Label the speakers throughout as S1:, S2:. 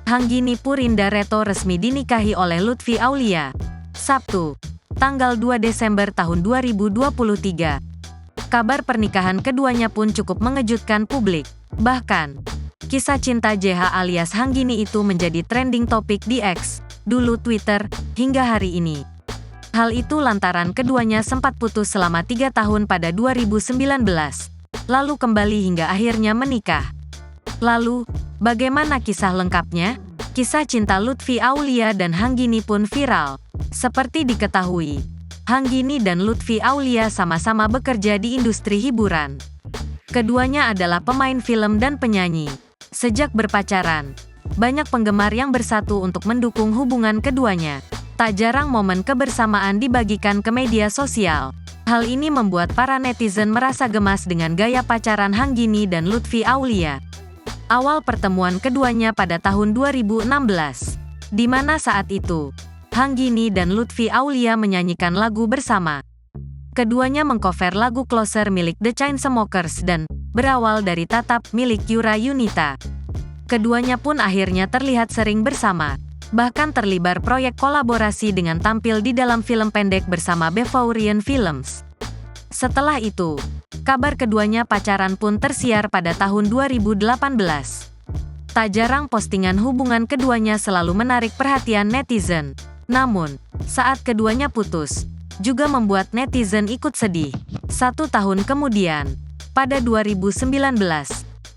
S1: Hanggini Purinda Reto resmi dinikahi oleh Lutfi Aulia. Sabtu, tanggal 2 Desember tahun 2023. Kabar pernikahan keduanya pun cukup mengejutkan publik. Bahkan, kisah cinta JH alias Hanggini itu menjadi trending topik di X, dulu Twitter, hingga hari ini. Hal itu lantaran keduanya sempat putus selama 3 tahun pada 2019, lalu kembali hingga akhirnya menikah. Lalu, bagaimana kisah lengkapnya? Kisah cinta Lutfi Aulia dan Hanggini pun viral. Seperti diketahui, Hanggini dan Lutfi Aulia sama-sama bekerja di industri hiburan. Keduanya adalah pemain film dan penyanyi. Sejak berpacaran, banyak penggemar yang bersatu untuk mendukung hubungan keduanya. Tak jarang momen kebersamaan dibagikan ke media sosial. Hal ini membuat para netizen merasa gemas dengan gaya pacaran Hanggini dan Lutfi Aulia. Awal pertemuan keduanya pada tahun 2016, di mana saat itu, Hanggini dan Lutfi Aulia menyanyikan lagu bersama. Keduanya mengcover lagu Closer milik The Chainsmokers dan Berawal dari Tatap milik Yura Yunita. Keduanya pun akhirnya terlihat sering bersama, bahkan terlibat proyek kolaborasi dengan tampil di dalam film pendek bersama Bevaurian Films. Setelah itu, kabar keduanya pacaran pun tersiar pada tahun 2018. Tak jarang postingan hubungan keduanya selalu menarik perhatian netizen. Namun, saat keduanya putus, juga membuat netizen ikut sedih. 1 tahun kemudian, pada 2019,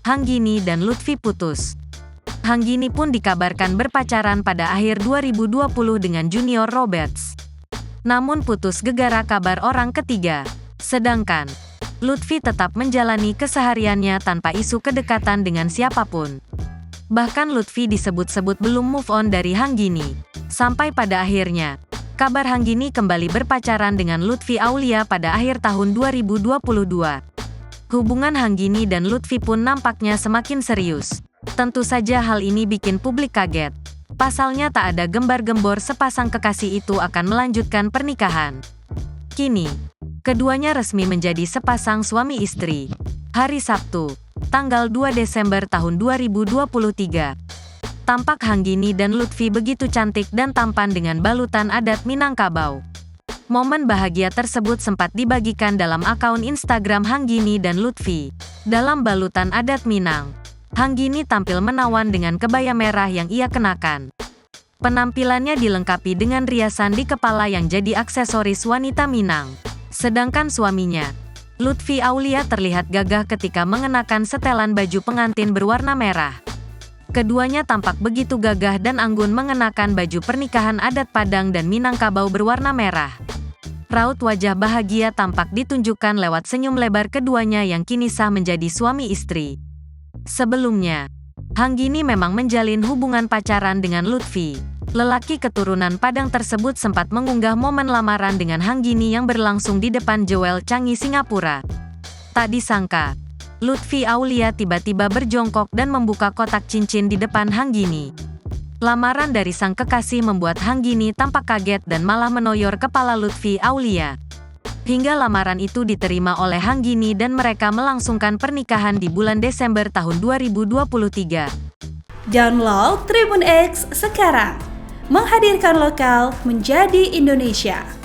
S1: Hanggini dan Lutfi putus. Hanggini pun dikabarkan berpacaran pada akhir 2020 dengan Junior Roberts. Namun putus gegara kabar orang ketiga. Sedangkan, Lutfi tetap menjalani kesehariannya tanpa isu kedekatan dengan siapapun. Bahkan Lutfi disebut-sebut belum move on dari Hanggini. Sampai pada akhirnya, kabar Hanggini kembali berpacaran dengan Lutfi Aulia pada akhir tahun 2022. Hubungan Hanggini dan Lutfi pun nampaknya semakin serius. Tentu saja hal ini bikin publik kaget. Pasalnya tak ada gembar-gembor sepasang kekasih itu akan melanjutkan pernikahan. Kini, keduanya resmi menjadi sepasang suami istri. Hari Sabtu, tanggal 2 Desember tahun 2023. Tampak Hanggini dan Lutfi begitu cantik dan tampan dengan balutan adat Minangkabau. Momen bahagia tersebut sempat dibagikan dalam akun Instagram Hanggini dan Lutfi. Dalam balutan adat Minang, Hanggini tampil menawan dengan kebaya merah yang ia kenakan. Penampilannya dilengkapi dengan riasan di kepala yang jadi aksesoris wanita Minang. Sedangkan suaminya, Lutfi Aulia terlihat gagah ketika mengenakan setelan baju pengantin berwarna merah. Keduanya tampak begitu gagah dan anggun mengenakan baju pernikahan adat Padang dan Minangkabau berwarna merah. Raut wajah bahagia tampak ditunjukkan lewat senyum lebar keduanya yang kini sah menjadi suami istri. Sebelumnya, Hanggini memang menjalin hubungan pacaran dengan Lutfi. Lelaki keturunan Padang tersebut sempat mengunggah momen lamaran dengan Hanggini yang berlangsung di depan Jewel Changi, Singapura. Tak disangka, Lutfi Aulia tiba-tiba berjongkok dan membuka kotak cincin di depan Hanggini. Lamaran dari sang kekasih membuat Hanggini tampak kaget dan malah menoyor kepala Lutfi Aulia. Hingga lamaran itu diterima oleh Hanggini dan mereka melangsungkan pernikahan di bulan Desember tahun 2023.
S2: Download Tribun X sekarang, menghadirkan lokal menjadi Indonesia.